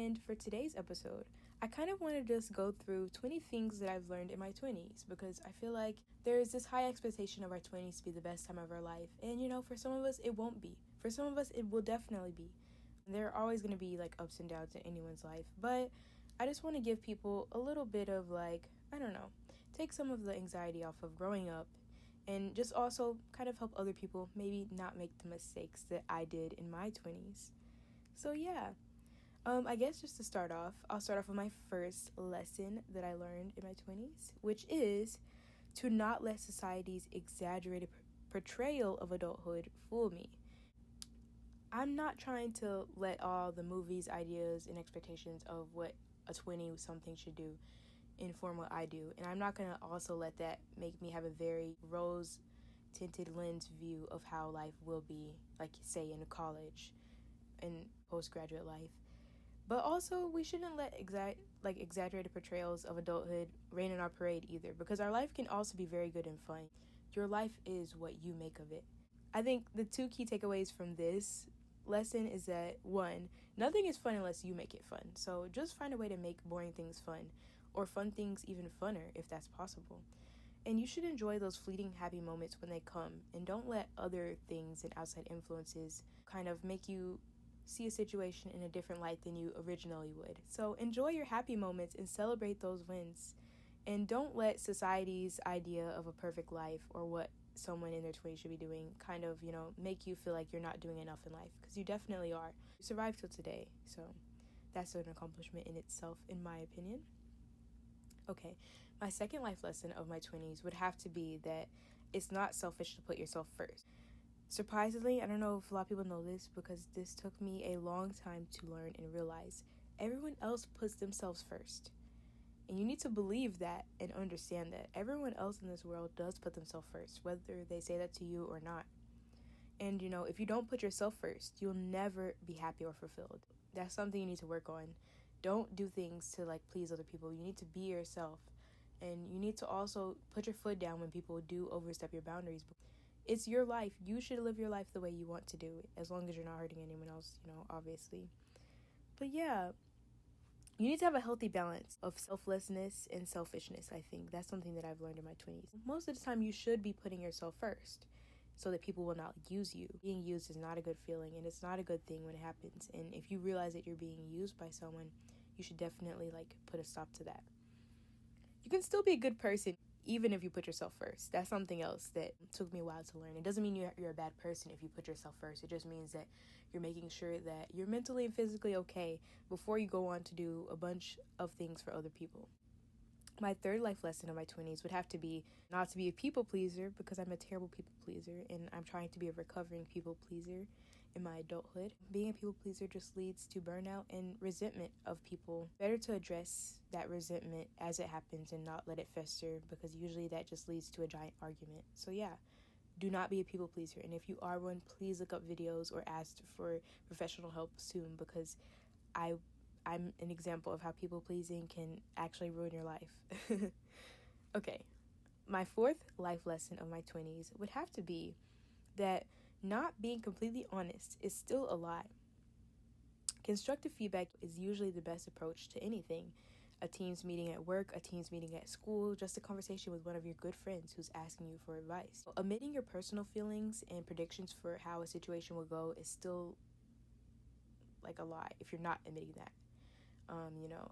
And for today's episode, I kind of want to just go through 20 things that I've learned in my 20s because I feel like there is this high expectation of our 20s to be the best time of our life. And for some of us, it won't be. For some of us, it will definitely be. There are always going to be ups and downs in anyone's life. But I just want to give people a little bit of take some of the anxiety off of growing up and just also kind of help other people maybe not make the mistakes that I did in my 20s. So yeah. I guess just to start off, I'll start off with my first lesson that I learned in my 20s, which is to not let society's exaggerated portrayal of adulthood fool me. I'm not trying to let all the movies, ideas, and expectations of what a 20-something should do inform what I do. And I'm not going to also let that make me have a very rose-tinted lens view of how life will be, say, in college and postgraduate life. But also, we shouldn't let exaggerated portrayals of adulthood rain in our parade either, because our life can also be very good and fun. Your life is what you make of it. I think the two key takeaways from this lesson is that, 1, nothing is fun unless you make it fun. So just find a way to make boring things fun, or fun things even funner if that's possible. And you should enjoy those fleeting happy moments when they come, and don't let other things and outside influences kind of make you see a situation in a different light than you originally would. So enjoy your happy moments and celebrate those wins. And don't let society's idea of a perfect life or what someone in their 20s should be doing kind of, make you feel like you're not doing enough in life, because you definitely are. You survived till today, so that's an accomplishment in itself, in my opinion. Okay, my second life lesson of my 20s would have to be that it's not selfish to put yourself first. Surprisingly, I don't know if a lot of people know this because this took me a long time to learn and realize. Everyone else puts themselves first. And you need to believe that and understand that everyone else in this world does put themselves first, whether they say that to you or not. And, if you don't put yourself first, you'll never be happy or fulfilled. That's something you need to work on. Don't do things to, please other people. You need to be yourself. And you need to also put your foot down when people do overstep your boundaries. It's your life. You should live your life the way you want to do it, as long as you're not hurting anyone else, obviously. But yeah, you need to have a healthy balance of selflessness and selfishness, I think. That's something that I've learned in my 20s. Most of the time, you should be putting yourself first so that people will not use you. Being used is not a good feeling, and it's not a good thing when it happens. And if you realize that you're being used by someone, you should definitely, put a stop to that. You can still be a good person even if you put yourself first. That's something else that took me a while to learn. It doesn't mean you're a bad person if you put yourself first. It just means that you're making sure that you're mentally and physically okay before you go on to do a bunch of things for other people. My third life lesson of my 20s would have to be not to be a people pleaser, because I'm a terrible people pleaser and I'm trying to be a recovering people pleaser in my adulthood. Being a people pleaser just leads to burnout and resentment of people. Better to address that resentment as it happens and not let it fester, because usually that just leads to a giant argument. So yeah, do not be a people pleaser. And if you are one, please look up videos or ask for professional help soon, because I'm an example of how people pleasing can actually ruin your life. Okay, my fourth life lesson of my 20s would have to be that not being completely honest is still a lie. Constructive feedback is usually the best approach to anything. A team's meeting at work, a team's meeting at school, just a conversation with one of your good friends who's asking you for advice. Omitting your personal feelings and predictions for how a situation will go is still a lie if you're not admitting that.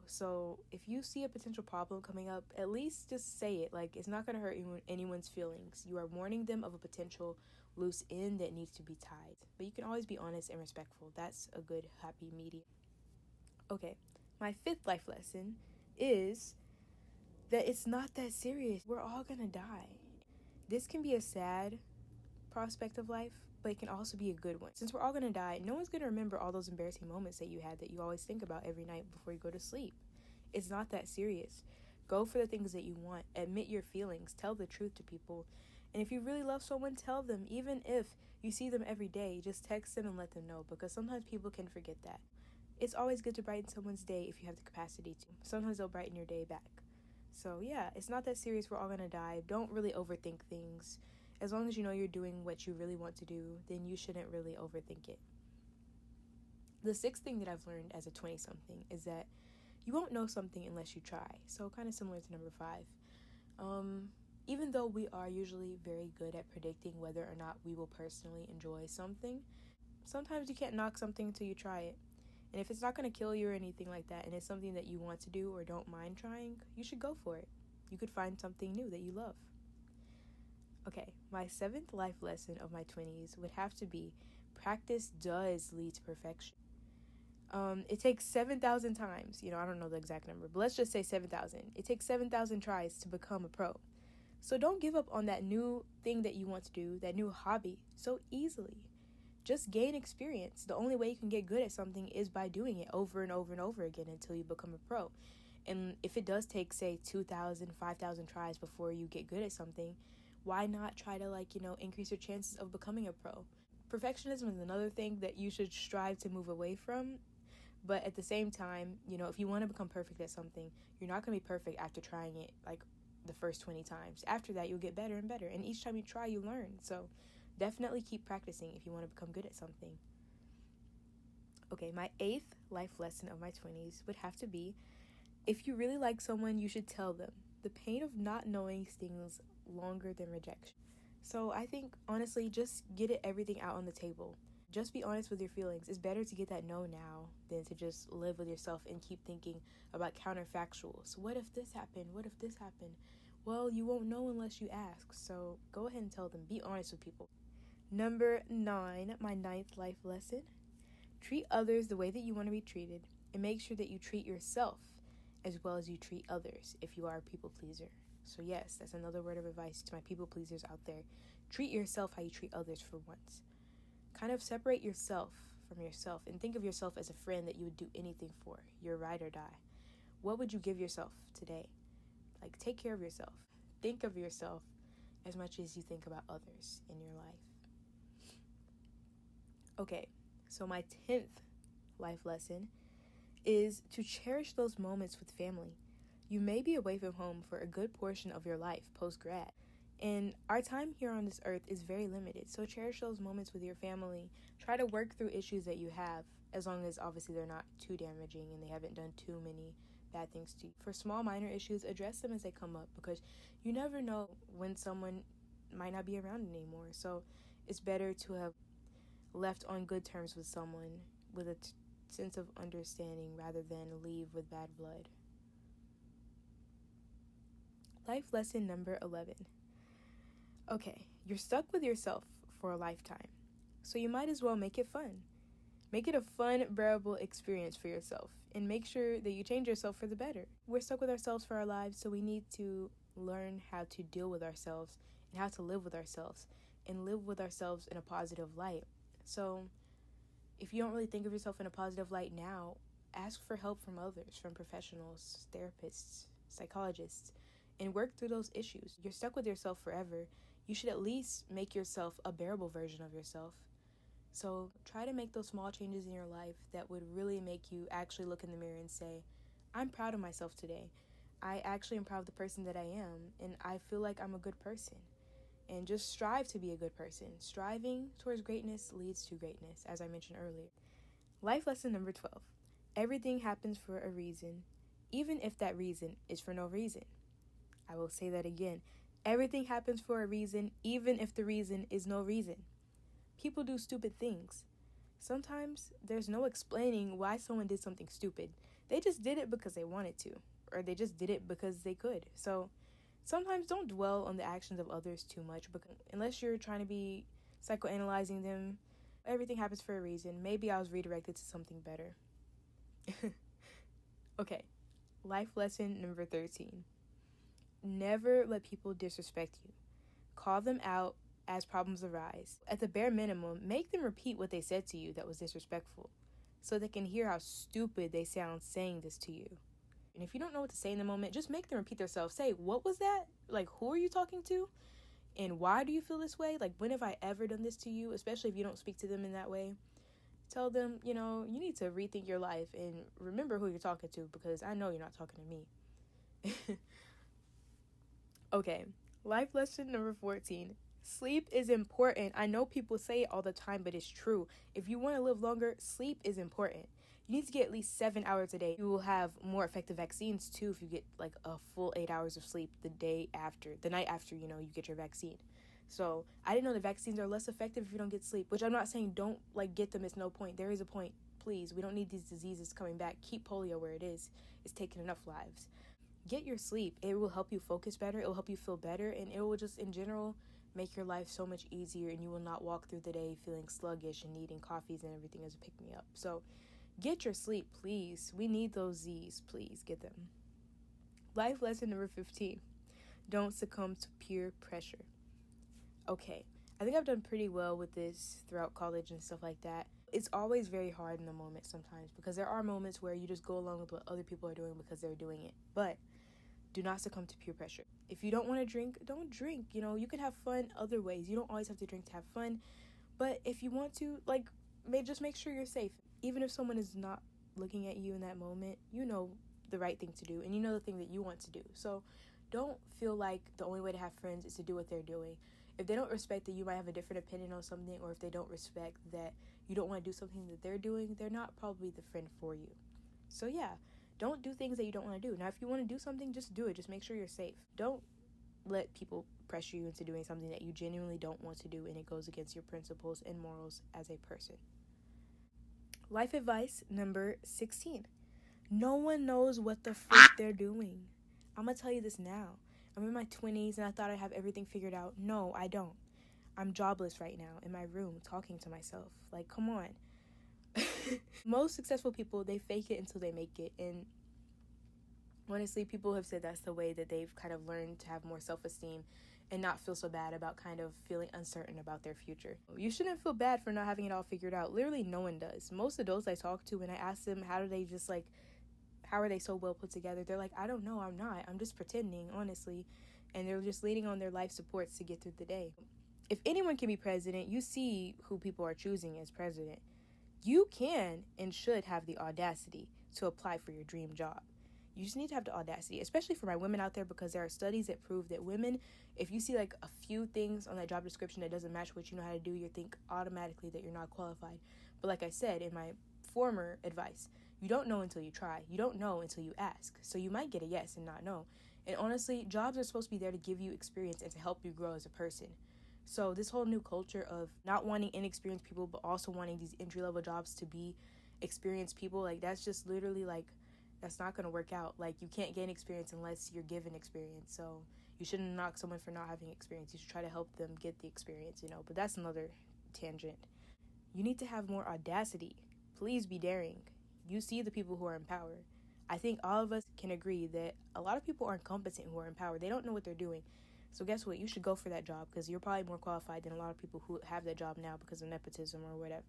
So if you see a potential problem coming up, at least just say it. It's not going to hurt anyone's feelings. You are warning them of a potential loose end that needs to be tied. But you can always be honest and respectful. That's a good, happy medium. Okay, my fifth life lesson is that it's not that serious. We're all going to die. This can be a sad prospect of life, but it can also be a good one. Since we're all going to die, no one's going to remember all those embarrassing moments that you had that you always think about every night before you go to sleep. It's not that serious. Go for the things that you want. Admit your feelings. Tell the truth to people. And if you really love someone, tell them. Even if you see them every day, just text them and let them know, because sometimes people can forget that. It's always good to brighten someone's day if you have the capacity to. Sometimes they'll brighten your day back. So yeah, it's not that serious. We're all going to die. Don't really overthink things. As long as you know you're doing what you really want to do, then you shouldn't really overthink it. The sixth thing that I've learned as a 20-something is that you won't know something unless you try. So kind of similar to number 5. Even though we are usually very good at predicting whether or not we will personally enjoy something, sometimes you can't knock something until you try it. And if it's not going to kill you or anything like that, and it's something that you want to do or don't mind trying, you should go for it. You could find something new that you love. Okay, my 7th life lesson of my 20s would have to be practice does lead to perfection. It takes 7,000 times, I don't know the exact number, but let's just say 7,000. It takes 7,000 tries to become a pro. So don't give up on that new thing that you want to do, that new hobby, so easily. Just gain experience. The only way you can get good at something is by doing it over and over and over again until you become a pro. And if it does take, say, 2,000, 5,000 tries before you get good at something, why not try to, increase your chances of becoming a pro? Perfectionism is another thing that you should strive to move away from. But at the same time, if you want to become perfect at something, you're not going to be perfect after trying it, the first 20 times. After that, you'll get better and better. And each time you try, you learn. So definitely keep practicing if you want to become good at something. Okay, my 8th life lesson of my 20s would have to be, if you really like someone, you should tell them. The pain of not knowing stings longer than rejection. So I think, honestly, just get everything out on the table. Just be honest with your feelings. It's better to get that no now than to just live with yourself and keep thinking about counterfactuals. What if this happened? What if this happened? Well, you won't know unless you ask. So go ahead and tell them. Be honest with people. Number 9, my 9th life lesson. Treat others the way that you want to be treated, and make sure that you treat yourself as well as you treat others if you are a people pleaser. So yes, that's another word of advice to my people pleasers out there. Treat yourself how you treat others for once. Kind of separate yourself from yourself and think of yourself as a friend that you would do anything for. Your ride or die. What would you give yourself today? Take care of yourself. Think of yourself as much as you think about others in your life. Okay, so my 10th life lesson is to cherish those moments with family. You may be away from home for a good portion of your life post-grad, and our time here on this earth is very limited, so cherish those moments with your family. Try to work through issues that you have, as long as obviously they're not too damaging and they haven't done too many bad things to you. For small minor issues, address them as they come up, because you never know when someone might not be around anymore. So it's better to have left on good terms with someone with a sense of understanding rather than leave with bad blood. Life lesson number 11. Okay, you're stuck with yourself for a lifetime, so you might as well make it fun. Make it a fun, bearable experience for yourself, and make sure that you change yourself for the better. We're stuck with ourselves for our lives, so we need to learn how to deal with ourselves and how to live with ourselves, and live with ourselves in a positive light. So if you don't really think of yourself in a positive light now, ask for help from others, from professionals, therapists, psychologists, and work through those issues. You're stuck with yourself forever. You should at least make yourself a bearable version of yourself. So try to make those small changes in your life that would really make you actually look in the mirror and say, I'm proud of myself today. I actually am proud of the person that I am, and I feel like I'm a good person. And just strive to be a good person. Striving towards greatness leads to greatness, as I mentioned earlier. Life lesson number 12. Everything happens for a reason, even if that reason is for no reason. I will say that again. Everything happens for a reason, even if the reason is no reason. People do stupid things. Sometimes there's no explaining why someone did something stupid. They just did it because they wanted to, or they just did it because they could. So sometimes don't dwell on the actions of others too much, because unless you're trying to be psychoanalyzing them. Everything happens for a reason. Maybe I was redirected to something better. Okay, life lesson number 13. Never let people disrespect you. Call them out as problems arise. At the bare minimum, make them repeat what they said to you that was disrespectful, so they can hear how stupid they sound saying this to you. And if you don't know what to say in the moment, just make them repeat themselves. Say, what was that? Who are you talking to? And why do you feel this way? When have I ever done this to you? Especially if you don't speak to them in that way. Tell them, you need to rethink your life and remember who you're talking to, because I know you're not talking to me. Okay, life lesson number 14. Sleep is important. I know people say it all the time, but it's true. If you want to live longer, sleep is important. You need to get at least 7 hours a day. You will have more effective vaccines too if you get like a full 8 hours of sleep the night after, you get your vaccine. So I didn't know the vaccines are less effective if you don't get sleep, which I'm not saying don't get them. It's no point. There is a point. Please, we don't need these diseases coming back. Keep polio where it is. It's taking enough lives. Get your sleep. It will help you focus better. It will help you feel better, and it will just in general make your life so much easier, and you will not walk through the day feeling sluggish and needing coffees and everything as a pick-me-up. So get your sleep, please. We need those Z's. Please get them. Life lesson number 15. Don't succumb to peer pressure. Okay, I think I've done pretty well with this throughout college and stuff like that. It's always very hard in the moment sometimes because there are moments where you just go along with what other people are doing because they're doing it. But do not succumb to peer pressure. If you don't want to drink, don't drink. You can have fun other ways. You don't always have to drink to have fun. But if you want to, just make sure you're safe. Even if someone is not looking at you in that moment, you know the right thing to do, and you know the thing that you want to do. So don't feel like the only way to have friends is to do what they're doing. If they don't respect that you might have a different opinion on something, or if they don't respect that you don't want to do something that they're doing, they're not probably the friend for you. So yeah, don't do things that you don't want to do. Now, if you want to do something, just do it. Just make sure you're safe. Don't let people pressure you into doing something that you genuinely don't want to do and it goes against your principles and morals as a person. Life advice number 16. No one knows what the frick they're doing. I'm going to tell you this now. I'm in my 20s and I thought I have everything figured out. No, I don't. I'm jobless right now in my room talking to myself. Come on. Most successful people, they fake it until they make it. And honestly, people have said that's the way that they've kind of learned to have more self-esteem and not feel so bad about kind of feeling uncertain about their future. You shouldn't feel bad for not having it all figured out. Literally, no one does. Most adults I talk to, when I ask them how are they so well put together, they're like, I don't know, I'm not. I'm just pretending, honestly. And they're just leaning on their life supports to get through the day. If anyone can be president, you see who people are choosing as president. You can and should have the audacity to apply for your dream job. You just need to have the audacity, especially for my women out there, because there are studies that prove that women, if you see a few things on that job description that doesn't match what you know how to do, you think automatically that you're not qualified. But like I said in my former advice, you don't know until you try. You don't know until you ask. So you might get a yes and not know. And honestly, jobs are supposed to be there to give you experience and to help you grow as a person. So this whole new culture of not wanting inexperienced people, but also wanting these entry-level jobs to be experienced people, that's just literally that's not going to work out. You can't gain experience unless you're given experience. So you shouldn't knock someone for not having experience. You should try to help them get the experience, but that's another tangent. You need to have more audacity. Please be daring. You see the people who are in power. I think all of us can agree that a lot of people aren't competent who are in power. They don't know what they're doing. So guess what? You should go for that job because you're probably more qualified than a lot of people who have that job now because of nepotism or whatever.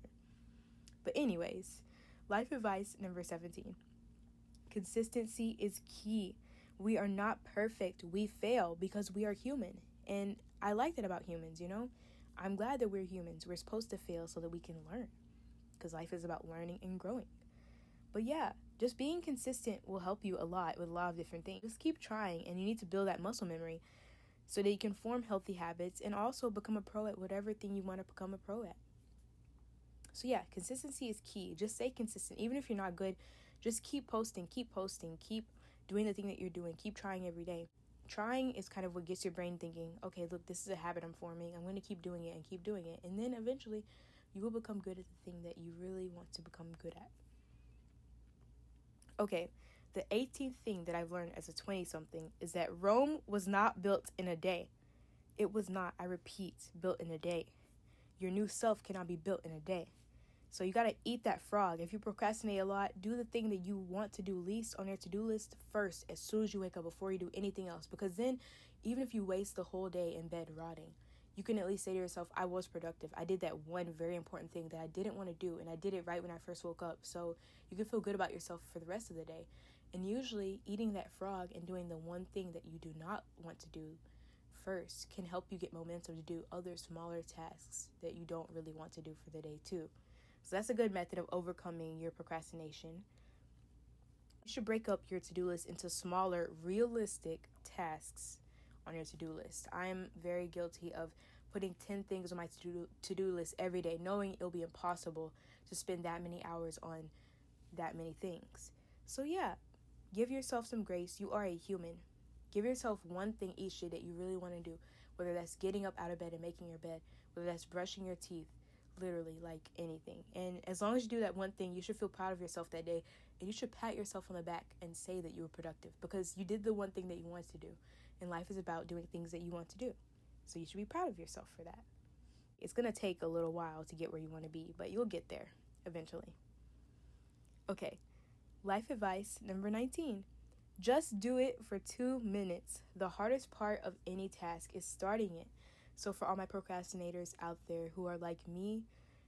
But anyways, life advice number 17. Consistency is key. We are not perfect. We fail because we are human. And I like that about humans, I'm glad that we're humans. We're supposed to fail so that we can learn because life is about learning and growing. But yeah, just being consistent will help you a lot with a lot of different things. Just keep trying, and you need to build that muscle memory so that you can form healthy habits and also become a pro at whatever thing you want to become a pro at. So yeah, consistency is key. Just stay consistent. Even if you're not good, just keep posting, keep doing the thing that you're doing, keep trying every day. Trying is kind of what gets your brain thinking, okay, look, this is a habit I'm forming. I'm going to keep doing it and keep doing it. And then eventually you will become good at the thing that you really want to become good at. Okay, the 18th thing that I've learned as a 20-something is that Rome was not built in a day. It was not, I repeat, built in a day. Your new self cannot be built in a day. So you got to eat that frog. If you procrastinate a lot, do the thing that you want to do least on your to-do list first as soon as you wake up before you do anything else. Because then, even if you waste the whole day in bed rotting, you can at least say to yourself, I was productive. I did that one very important thing that I didn't want to do, and I did it right when I first woke up. So you can feel good about yourself for the rest of the day. And usually, eating that frog and doing the one thing that you do not want to do first can help you get momentum to do other smaller tasks that you don't really want to do for the day too. So that's a good method of overcoming your procrastination. You should break up your to-do list into smaller, realistic tasks on your to-do list. I am very guilty of putting 10 things on my to-do list every day, knowing it'll be impossible to spend that many hours on that many things. So yeah, give yourself some grace. You are a human. Give yourself one thing each day that you really want to do, whether that's getting up out of bed and making your bed, whether that's brushing your teeth, literally like anything. And as long as you do that one thing, you should feel proud of yourself that day, and you should pat yourself on the back and say that you were productive because you did the one thing that you wanted to do. And life is about doing things that you want to do. So you should be proud of yourself for that. It's going to take a little while to get where you want to be, but you'll get there eventually. Okay, life advice number 19. Just do it for 2 minutes. The hardest part of any task is starting it. So for all my procrastinators out there who are like me,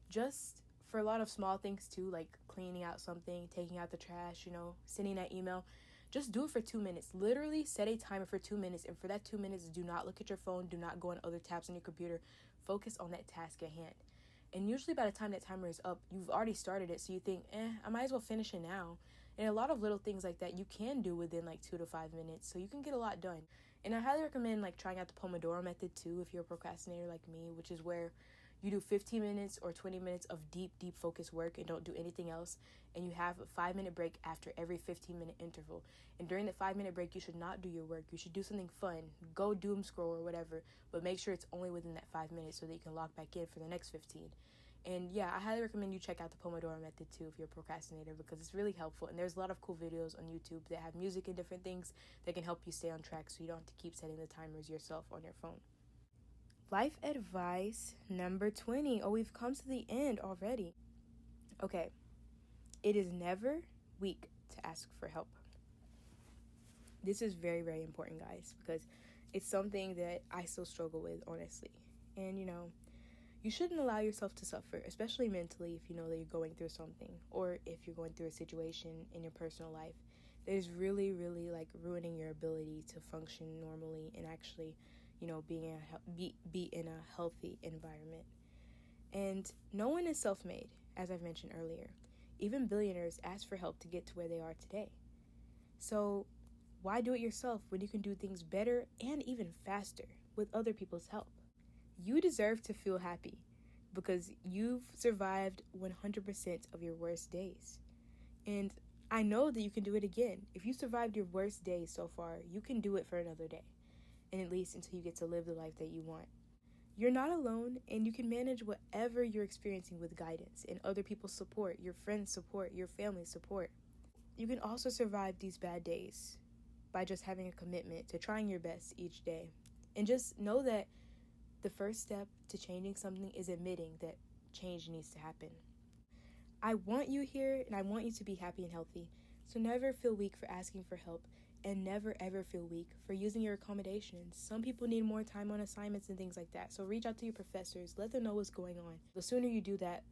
just for a lot of small things too, like cleaning out something, taking out the trash, sending that email, just do it for 2 minutes. Literally set a timer for 2 minutes. And for that 2 minutes, do not look at your phone. Do not go on other tabs on your computer. Focus on that task at hand. And usually by the time that timer is up, you've already started it. So you think, I might as well finish it now. And a lot of little things like that you can do within like 2 to 5 minutes. So you can get a lot done. And I highly recommend like trying out the Pomodoro method too if you're a procrastinator like me, which is where you do 15 minutes or 20 minutes of deep focused work and don't do anything else. And you have a 5-minute break after every 15-minute interval. And during the 5-minute break, you should not do your work. You should do something fun. Go doom scroll or whatever. But make sure it's only within that 5 minutes so that you can log back in for the next 15. And yeah, I highly recommend you check out the Pomodoro method too if you're a procrastinator because it's really helpful. And there's a lot of cool videos on YouTube that have music and different things that can help you stay on track so you don't have to keep setting the timers yourself on your phone. Life advice number 20. Oh, we've come to the end already. Okay. It is never weak to ask for help. This is very, very important, guys, because it's something that I still struggle with, honestly. And, you shouldn't allow yourself to suffer, especially mentally, if you know that you're going through something or if you're going through a situation in your personal life that is really, really like ruining your ability to function normally and actually, be in a healthy environment. And no one is self-made, as I've mentioned earlier. Even billionaires ask for help to get to where they are today. So why do it yourself when you can do things better and even faster with other people's help? You deserve to feel happy because you've survived 100% of your worst days. And I know that you can do it again. If you survived your worst day so far, you can do it for another day. And at least until you get to live the life that you want. You're not alone, and you can manage whatever you're experiencing with guidance and other people's support, your friends' support, your family's support. You can also survive these bad days by just having a commitment to trying your best each day. And just know that the first step to changing something is admitting that change needs to happen. I want you here, and I want you to be happy and healthy. So never feel weak for asking for help, and never ever feel weak for using your accommodations. Some people need more time on assignments and things like that. So reach out to your professors, let them know what's going on. The sooner you do that,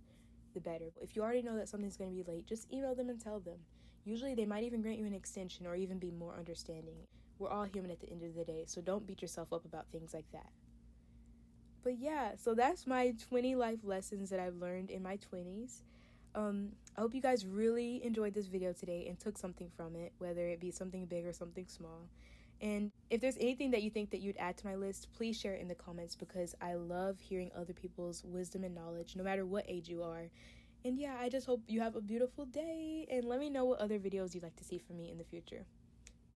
the better. If you already know that something's going to be late, just email them and tell them. Usually they might even grant you an extension or even be more understanding. We're all human at the end of the day, so don't beat yourself up about things like that. But yeah, so that's my 20 life lessons that I've learned in my 20s. I hope you guys really enjoyed this video today and took something from it, whether it be something big or something small. And if there's anything that you think that you'd add to my list, please share it in the comments because I love hearing other people's wisdom and knowledge, no matter what age you are. And yeah, I just hope you have a beautiful day and let me know what other videos you'd like to see from me in the future.